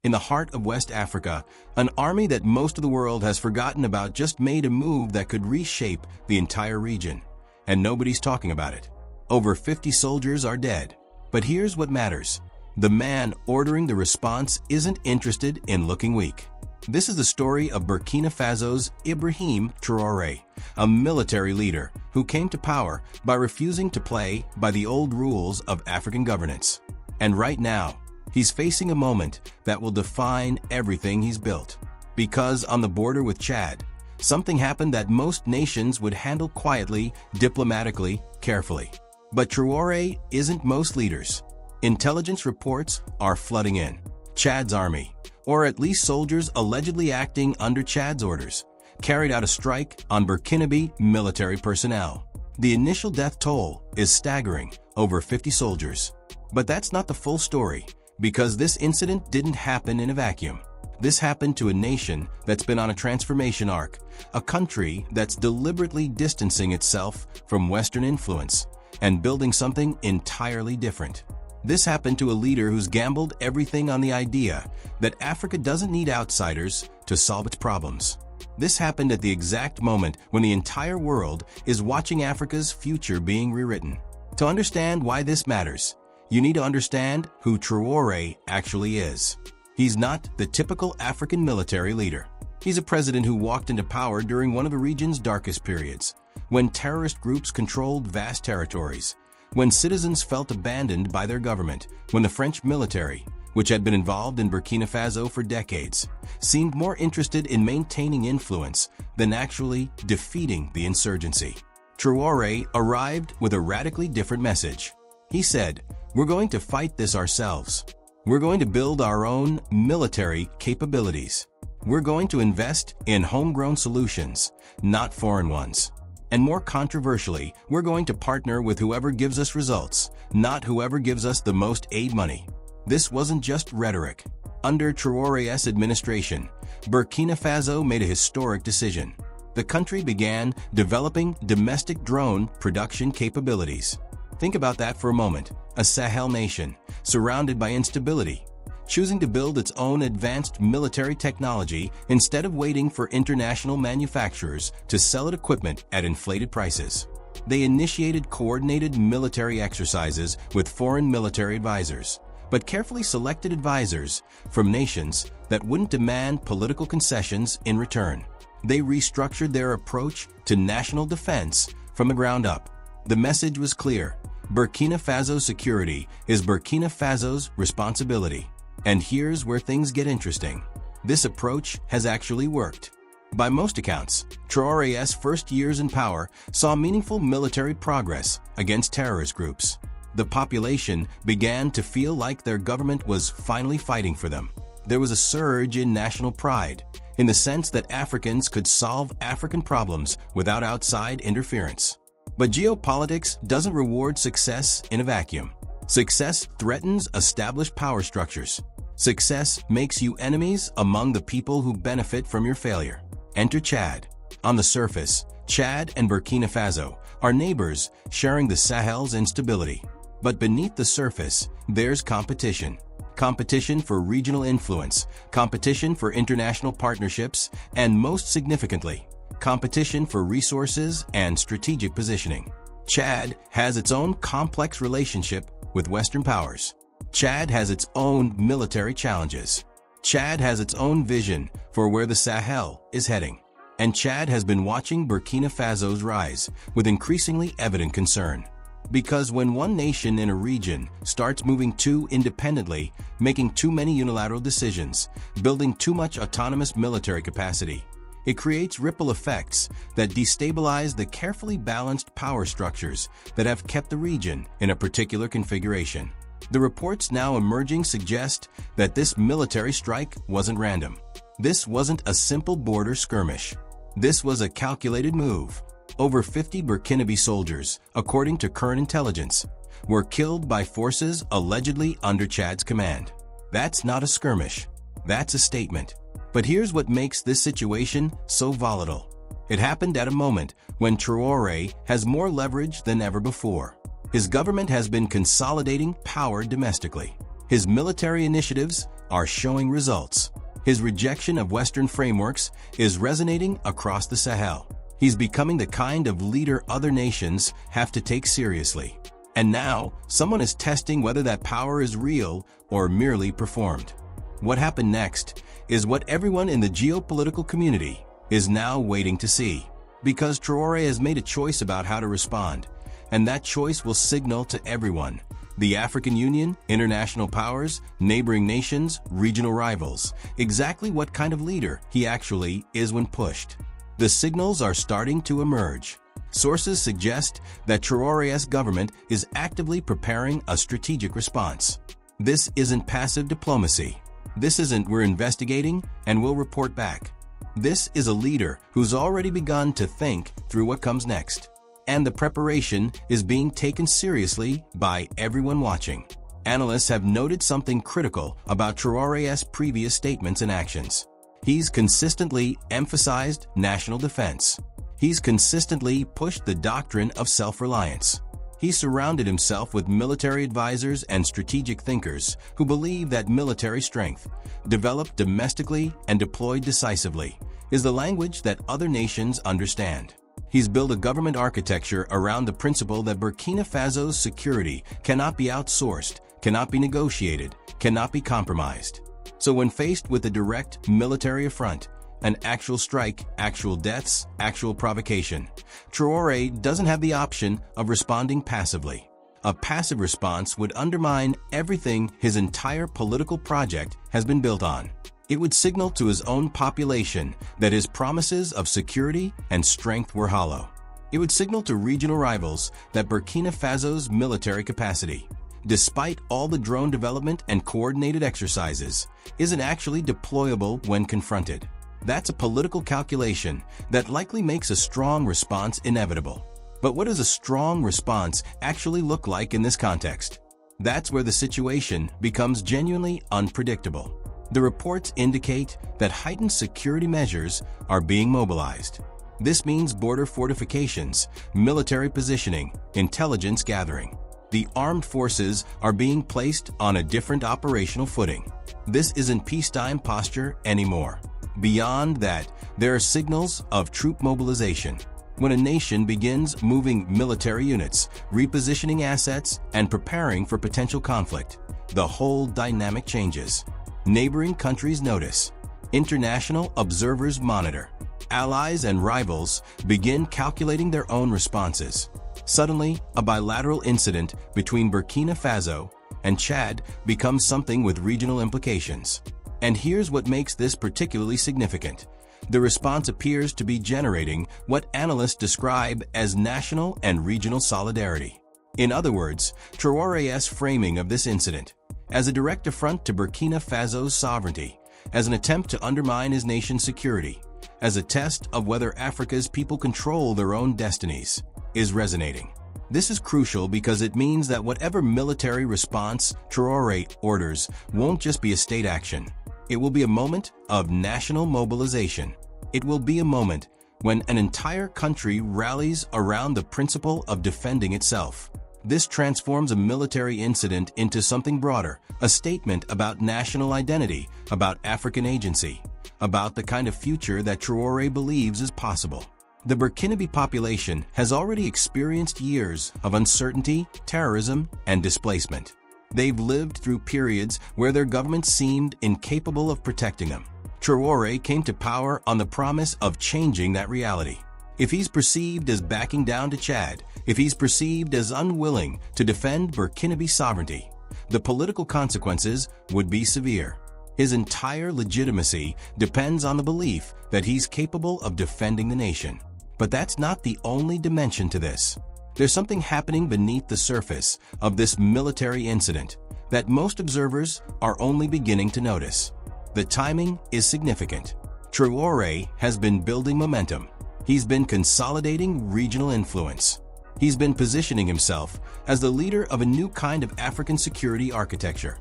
In the heart of West Africa, an army that most of the world has forgotten about just made a move that could reshape the entire region. And nobody's talking about it. Over 50 soldiers are dead. But here's what matters. The man ordering the response isn't interested in looking weak. This is the story of Burkina Faso's Ibrahim Traoré, a military leader who came to power by refusing to play by the old rules of African governance. And right now, he's facing a moment that will define everything he's built. Because on the border with Chad, something happened that most nations would handle quietly, diplomatically, carefully. But Traoré isn't most leaders. Intelligence reports are flooding in. Chad's army, or at least soldiers allegedly acting under Chad's orders, carried out a strike on Burkinabe military personnel. The initial death toll is staggering, over 50 soldiers. But that's not the full story, because this incident didn't happen in a vacuum. This happened to a nation that's been on a transformation arc, a country that's deliberately distancing itself from Western influence and building something entirely different. This happened to a leader who's gambled everything on the idea that Africa doesn't need outsiders to solve its problems. This happened at the exact moment when the entire world is watching Africa's future being rewritten. To understand why this matters, you need to understand who Traoré actually is. He's not the typical African military leader. He's a president who walked into power during one of the region's darkest periods, when terrorist groups controlled vast territories, when citizens felt abandoned by their government, when the French military, which had been involved in Burkina Faso for decades, seemed more interested in maintaining influence than actually defeating the insurgency. Traoré arrived with a radically different message. He said, "We're going to fight this ourselves. We're going to build our own military capabilities. We're going to invest in homegrown solutions, not foreign ones. And more controversially, we're going to partner with whoever gives us results, not whoever gives us the most aid money." This wasn't just rhetoric. Under Traoré's administration, Burkina Faso made a historic decision. The country began developing domestic drone production capabilities. Think about that for a moment. A Sahel nation, surrounded by instability, choosing to build its own advanced military technology instead of waiting for international manufacturers to sell it equipment at inflated prices. They initiated coordinated military exercises with foreign military advisors, but carefully selected advisors from nations that wouldn't demand political concessions in return. They restructured their approach to national defense from the ground up. The message was clear. Burkina Faso's security is Burkina Faso's responsibility. And here's where things get interesting. This approach has actually worked. By most accounts, Traoré's first years in power saw meaningful military progress against terrorist groups. The population began to feel like their government was finally fighting for them. There was a surge in national pride, in the sense that Africans could solve African problems without outside interference. But geopolitics doesn't reward success in a vacuum. Success threatens established power structures. Success makes you enemies among the people who benefit from your failure. Enter Chad. On the surface, Chad and Burkina Faso are neighbors sharing the Sahel's instability. But beneath the surface, there's competition. Competition for regional influence, competition for international partnerships, and most significantly, competition for resources and strategic positioning. Chad has its own complex relationship with Western powers. Chad has its own military challenges. Chad has its own vision for where the Sahel is heading. And Chad has been watching Burkina Faso's rise with increasingly evident concern. Because when one nation in a region starts moving too independently, making too many unilateral decisions, building too much autonomous military capacity, it creates ripple effects that destabilize the carefully balanced power structures that have kept the region in a particular configuration. The reports now emerging suggest that this military strike wasn't random. This wasn't a simple border skirmish. This was a calculated move. Over 50 Burkinabe soldiers, according to current intelligence, were killed by forces allegedly under Chad's command. That's not a skirmish. That's a statement. But here's what makes this situation so volatile. It happened at a moment when Traoré has more leverage than ever before. His government has been consolidating power domestically. His military initiatives are showing results. His rejection of Western frameworks is resonating across the Sahel. He's becoming the kind of leader other nations have to take seriously. And now, someone is testing whether that power is real or merely performed. What happened next is what everyone in the geopolitical community is now waiting to see. Because Traoré has made a choice about how to respond, and that choice will signal to everyone, the African Union, international powers, neighboring nations, regional rivals, exactly what kind of leader he actually is when pushed. The signals are starting to emerge. Sources suggest that Traoré's government is actively preparing a strategic response. This isn't passive diplomacy. This isn't "we're investigating and we'll report back." This is a leader who's already begun to think through what comes next. And the preparation is being taken seriously by everyone watching. Analysts have noted something critical about Traoré's previous statements and actions. He's consistently emphasized national defense. He's consistently pushed the doctrine of self-reliance. He surrounded himself with military advisors and strategic thinkers who believe that military strength, developed domestically and deployed decisively, is the language that other nations understand. He's built a government architecture around the principle that Burkina Faso's security cannot be outsourced, cannot be negotiated, cannot be compromised. So when faced with a direct military affront, an actual strike, actual deaths, actual provocation, Traoré doesn't have the option of responding passively. A passive response would undermine everything his entire political project has been built on. It would signal to his own population that his promises of security and strength were hollow. It would signal to regional rivals that Burkina Faso's military capacity, despite all the drone development and coordinated exercises, isn't actually deployable when confronted. That's a political calculation that likely makes a strong response inevitable. But what does a strong response actually look like in this context? That's where the situation becomes genuinely unpredictable. The reports indicate that heightened security measures are being mobilized. This means border fortifications, military positioning, intelligence gathering. The armed forces are being placed on a different operational footing. This isn't peacetime posture anymore. Beyond that, there are signals of troop mobilization. When a nation begins moving military units, repositioning assets, and preparing for potential conflict, the whole dynamic changes. Neighboring countries notice. International observers monitor. Allies and rivals begin calculating their own responses. Suddenly, a bilateral incident between Burkina Faso and Chad becomes something with regional implications. And here's what makes this particularly significant. The response appears to be generating what analysts describe as national and regional solidarity. In other words, Traoré's framing of this incident as a direct affront to Burkina Faso's sovereignty, as an attempt to undermine his nation's security, as a test of whether Africa's people control their own destinies, is resonating. This is crucial because it means that whatever military response Traoré orders won't just be a state action. It will be a moment of national mobilization. It will be a moment when an entire country rallies around the principle of defending itself. This transforms a military incident into something broader, a statement about national identity, about African agency, about the kind of future that Traoré believes is possible. The Burkinabe population has already experienced years of uncertainty, terrorism, and displacement. They've lived through periods where their government seemed incapable of protecting them. Traoré came to power on the promise of changing that reality. If he's perceived as backing down to Chad, if he's perceived as unwilling to defend Burkinabe sovereignty, the political consequences would be severe. His entire legitimacy depends on the belief that he's capable of defending the nation. But that's not the only dimension to this. There's something happening beneath the surface of this military incident that most observers are only beginning to notice. The timing is significant. Traoré has been building momentum. He's been consolidating regional influence. He's been positioning himself as the leader of a new kind of African security architecture,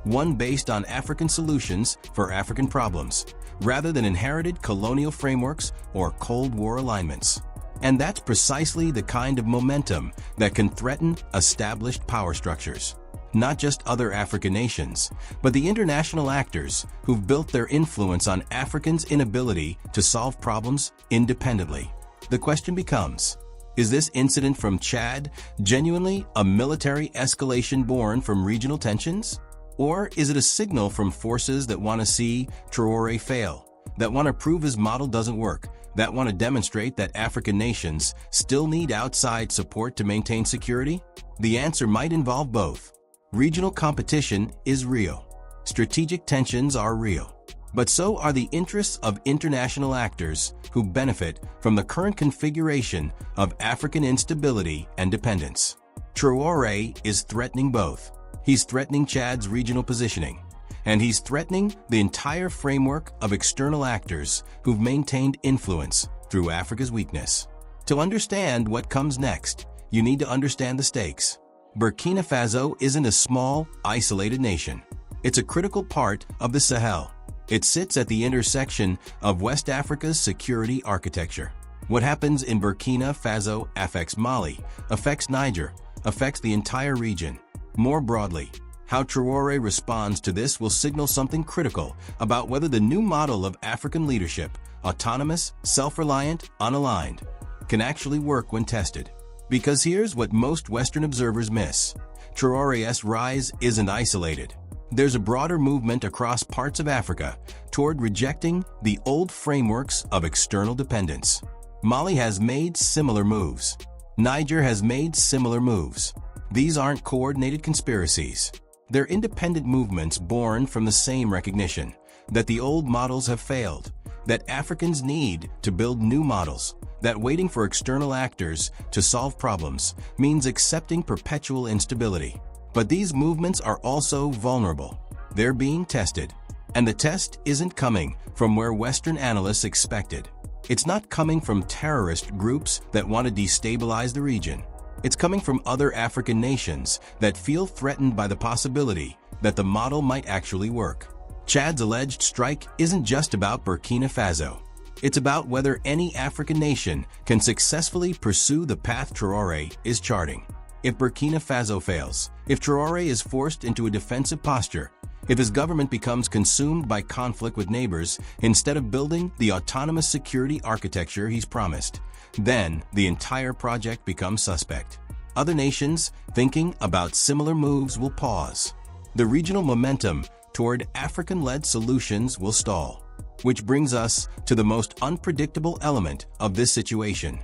one based on African solutions for African problems, rather than inherited colonial frameworks or Cold War alignments. And that's precisely the kind of momentum that can threaten established power structures. not just other African nations, but the international actors who've built their influence on Africans' inability to solve problems independently. The question becomes, is this incident from Chad genuinely a military escalation born from regional tensions? Or is it a signal from forces that want to see Traoré fail, that want to prove his model doesn't work, that want to demonstrate that African nations still need outside support to maintain security? The answer might involve both. Regional competition is real. Strategic tensions are real. But so are the interests of international actors who benefit from the current configuration of African instability and dependence. Traoré is threatening both. He's threatening Chad's regional positioning, and he's threatening the entire framework of external actors who've maintained influence through Africa's weakness. To understand what comes next, you need to understand the stakes. Burkina Faso isn't a small, isolated nation. It's a critical part of the Sahel. It sits at the intersection of West Africa's security architecture. What happens in Burkina Faso affects Mali, affects Niger, affects the entire region. More broadly, how Traoré responds to this will signal something critical about whether the new model of African leadership, autonomous, self-reliant, unaligned, can actually work when tested. Because here's what most Western observers miss. Traoré's rise isn't isolated. There's a broader movement across parts of Africa toward rejecting the old frameworks of external dependence. Mali has made similar moves. Niger has made similar moves. These aren't coordinated conspiracies. They're independent movements born from the same recognition that the old models have failed, that Africans need to build new models, that waiting for external actors to solve problems means accepting perpetual instability. But these movements are also vulnerable. They're being tested. And the test isn't coming from where Western analysts expected. It's not coming from terrorist groups that want to destabilize the region. It's coming from other African nations that feel threatened by the possibility that the model might actually work. Chad's alleged strike isn't just about Burkina Faso. It's about whether any African nation can successfully pursue the path Traoré is charting. If Burkina Faso fails, if Traoré is forced into a defensive posture, if his government becomes consumed by conflict with neighbors instead of building the autonomous security architecture he's promised, then the entire project becomes suspect. Other nations thinking about similar moves will pause. The regional momentum toward African-led solutions will stall. Which brings us to the most unpredictable element of this situation.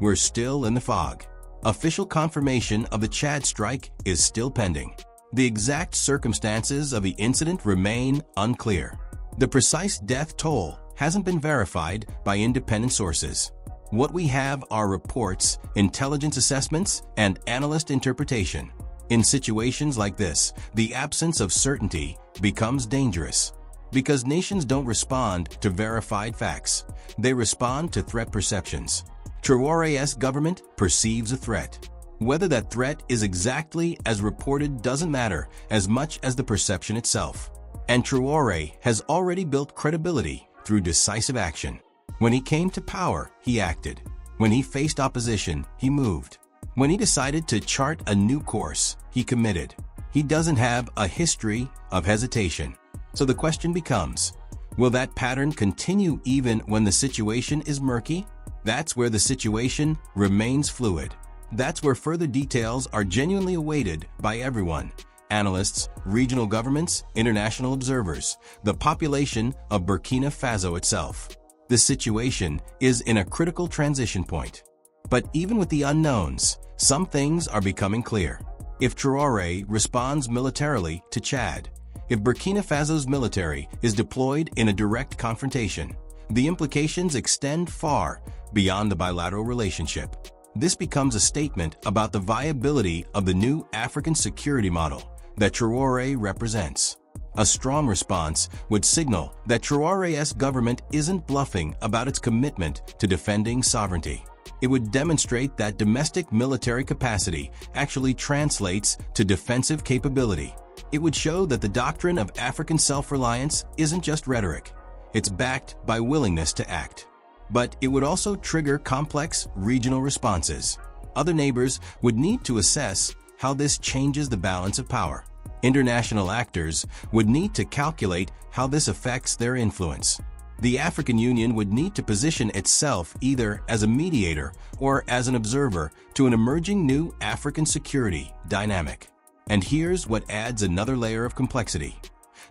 We're still in the fog. Official confirmation of the Chad strike is still pending. The exact circumstances of the incident remain unclear. The precise death toll hasn't been verified by independent sources. What we have are reports, intelligence assessments, and analyst interpretation. In situations like this, the absence of certainty becomes dangerous. Because nations don't respond to verified facts. They respond to threat perceptions. Traoré's government perceives a threat. Whether that threat is exactly as reported doesn't matter as much as the perception itself. And Traoré has already built credibility through decisive action. When he came to power, he acted. When he faced opposition, he moved. When he decided to chart a new course, he committed. He doesn't have a history of hesitation. So the question becomes, will that pattern continue even when the situation is murky? That's where the situation remains fluid. That's where further details are genuinely awaited by everyone: analysts, regional governments, international observers, the population of Burkina Faso itself. The situation is in a critical transition point. But even with the unknowns, some things are becoming clear. If Traoré responds militarily to Chad, if Burkina Faso's military is deployed in a direct confrontation, the implications extend far beyond the bilateral relationship. This becomes a statement about the viability of the new African security model that Traoré represents. A strong response would signal that Traoré's government isn't bluffing about its commitment to defending sovereignty. It would demonstrate that domestic military capacity actually translates to defensive capability. It would show that the doctrine of African self-reliance isn't just rhetoric. It's backed by willingness to act. But it would also trigger complex regional responses. Other neighbors would need to assess how this changes the balance of power. International actors would need to calculate how this affects their influence. The African Union would need to position itself either as a mediator or as an observer to an emerging new African security dynamic. And here's what adds another layer of complexity.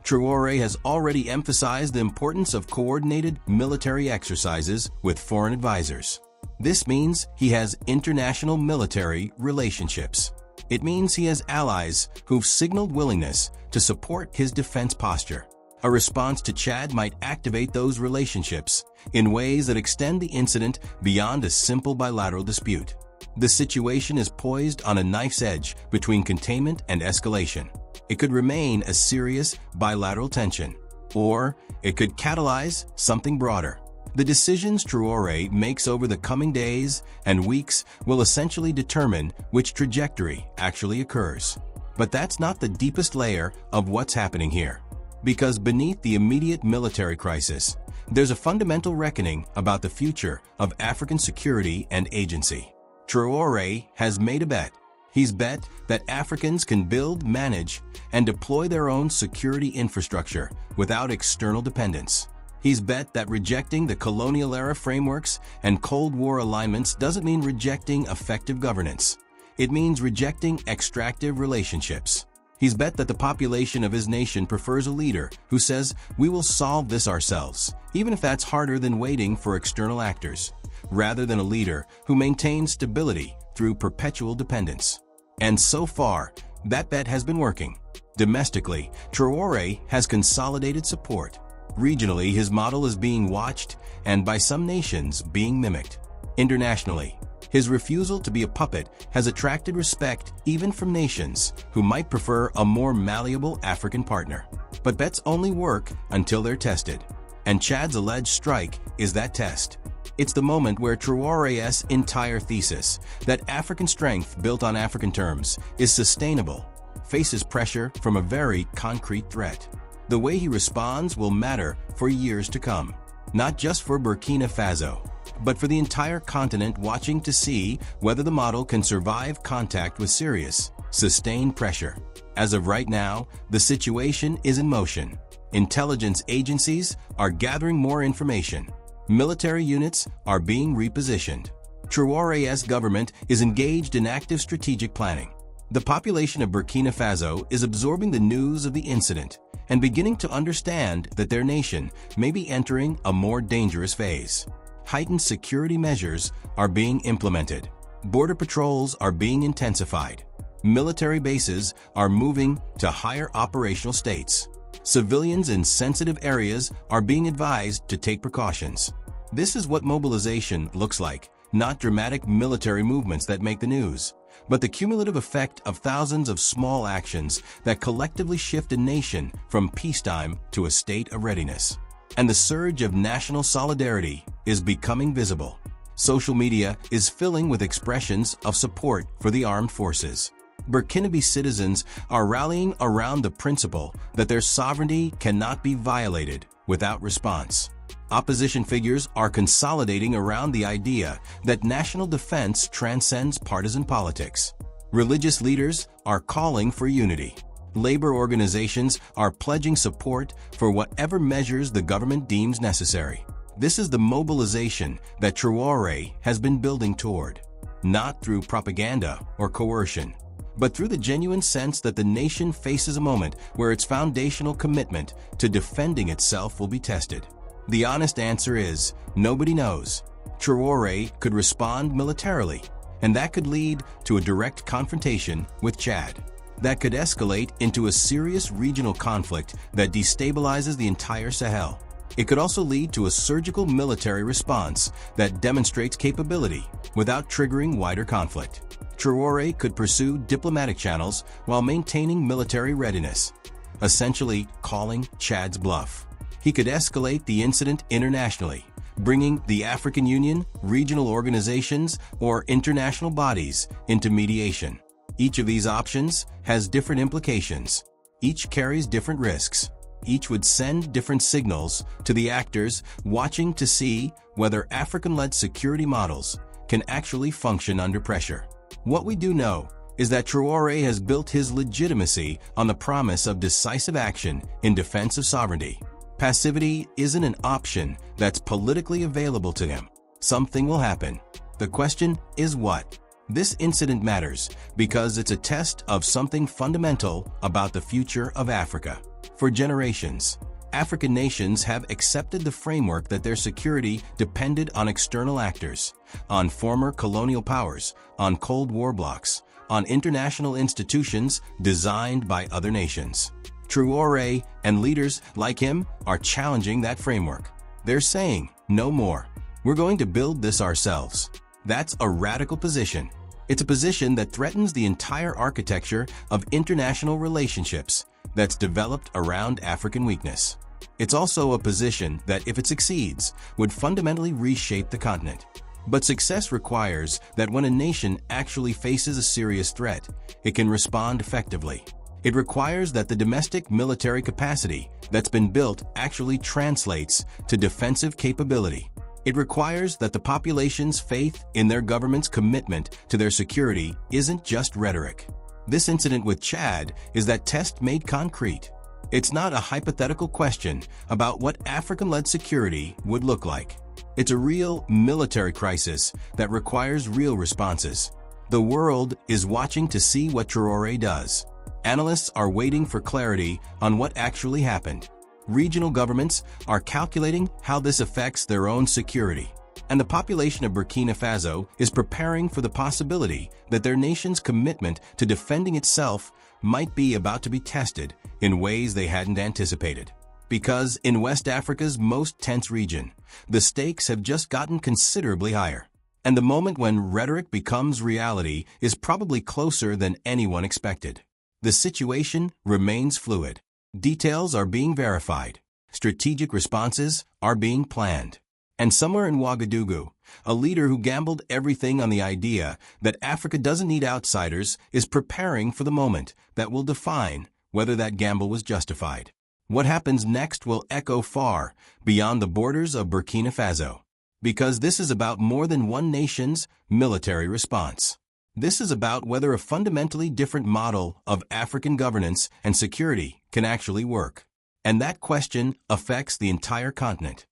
Traoré has already emphasized the importance of coordinated military exercises with foreign advisors. This means he has international military relationships. It means he has allies who've signaled willingness to support his defense posture. A response to Chad might activate those relationships in ways that extend the incident beyond a simple bilateral dispute. The situation is poised on a knife's edge between containment and escalation. It could remain a serious bilateral tension, or it could catalyze something broader. The decisions Traoré makes over the coming days and weeks will essentially determine which trajectory actually occurs. But that's not the deepest layer of what's happening here. Because beneath the immediate military crisis, there's a fundamental reckoning about the future of African security and agency. Traoré has made a bet. He's bet that Africans can build, manage, and deploy their own security infrastructure without external dependence. He's bet that rejecting the colonial-era frameworks and Cold War alignments doesn't mean rejecting effective governance. It means rejecting extractive relationships. He's bet that the population of his nation prefers a leader who says, "We will solve this ourselves," even if that's harder than waiting for external actors, rather than a leader who maintains stability through perpetual dependence. And so far, that bet has been working. Domestically, Traoré has consolidated support. Regionally, his model is being watched and by some nations being mimicked. Internationally, his refusal to be a puppet has attracted respect even from nations who might prefer a more malleable African partner. But bets only work until they're tested. And Chad's alleged strike is that test. It's the moment where Traoré's entire thesis, that African strength built on African terms is sustainable, faces pressure from a very concrete threat. The way he responds will matter for years to come, not just for Burkina Faso, but for the entire continent watching to see whether the model can survive contact with serious, sustained pressure. As of right now, the situation is in motion. Intelligence agencies are gathering more information. Military units are being repositioned. Traoré's government is engaged in active strategic planning. The population of Burkina Faso is absorbing the news of the incident and beginning to understand that their nation may be entering a more dangerous phase. Heightened security measures are being implemented. Border patrols are being intensified. Military bases are moving to higher operational states. Civilians in sensitive areas are being advised to take precautions. This is what mobilization looks like, not dramatic military movements that make the news, but the cumulative effect of thousands of small actions that collectively shift a nation from peacetime to a state of readiness. And the surge of national solidarity is becoming visible. Social media is filling with expressions of support for the armed forces. Burkinabe citizens are rallying around the principle that their sovereignty cannot be violated without response. Opposition figures are consolidating around the idea that national defense transcends partisan politics. Religious leaders are calling for unity. Labor organizations are pledging support for whatever measures the government deems necessary. This is the mobilization that Traoré has been building toward, not through propaganda or coercion, but through the genuine sense that the nation faces a moment where its foundational commitment to defending itself will be tested. The honest answer is, nobody knows. Traoré could respond militarily, and that could lead to a direct confrontation with Chad. That could escalate into a serious regional conflict that destabilizes the entire Sahel. It could also lead to a surgical military response that demonstrates capability without triggering wider conflict. Traoré could pursue diplomatic channels while maintaining military readiness, essentially calling Chad's bluff. He could escalate the incident internationally, bringing the African Union, regional organizations, or international bodies into mediation. Each of these options has different implications. Each carries different risks. Each would send different signals to the actors watching to see whether African-led security models can actually function under pressure. What we do know is that Traoré has built his legitimacy on the promise of decisive action in defense of sovereignty. Passivity isn't an option that's politically available to him. Something will happen. The question is what? This incident matters because it's a test of something fundamental about the future of Africa. For generations, African nations have accepted the framework that their security depended on external actors, on former colonial powers, on Cold War blocs, on international institutions designed by other nations. Traoré and leaders like him are challenging that framework. They're saying, no more. We're going to build this ourselves. That's a radical position. It's a position that threatens the entire architecture of international relationships that's developed around African weakness. It's also a position that, if it succeeds, would fundamentally reshape the continent. But success requires that when a nation actually faces a serious threat, it can respond effectively. It requires that the domestic military capacity that's been built actually translates to defensive capability. It requires that the population's faith in their government's commitment to their security isn't just rhetoric. This incident with Chad is that test made concrete. It's not a hypothetical question about what African-led security would look like. It's a real military crisis that requires real responses. The world is watching to see what Traoré does. Analysts are waiting for clarity on what actually happened. Regional governments are calculating how this affects their own security. And the population of Burkina Faso is preparing for the possibility that their nation's commitment to defending itself might be about to be tested in ways they hadn't anticipated. Because in West Africa's most tense region, the stakes have just gotten considerably higher. And the moment when rhetoric becomes reality is probably closer than anyone expected. The situation remains fluid. Details are being verified. Strategic responses are being planned. And somewhere in Ouagadougou, a leader who gambled everything on the idea that Africa doesn't need outsiders is preparing for the moment that will define whether that gamble was justified. What happens next will echo far beyond the borders of Burkina Faso, because this is about more than one nation's military response. This is about whether a fundamentally different model of African governance and security can actually work. And that question affects the entire continent.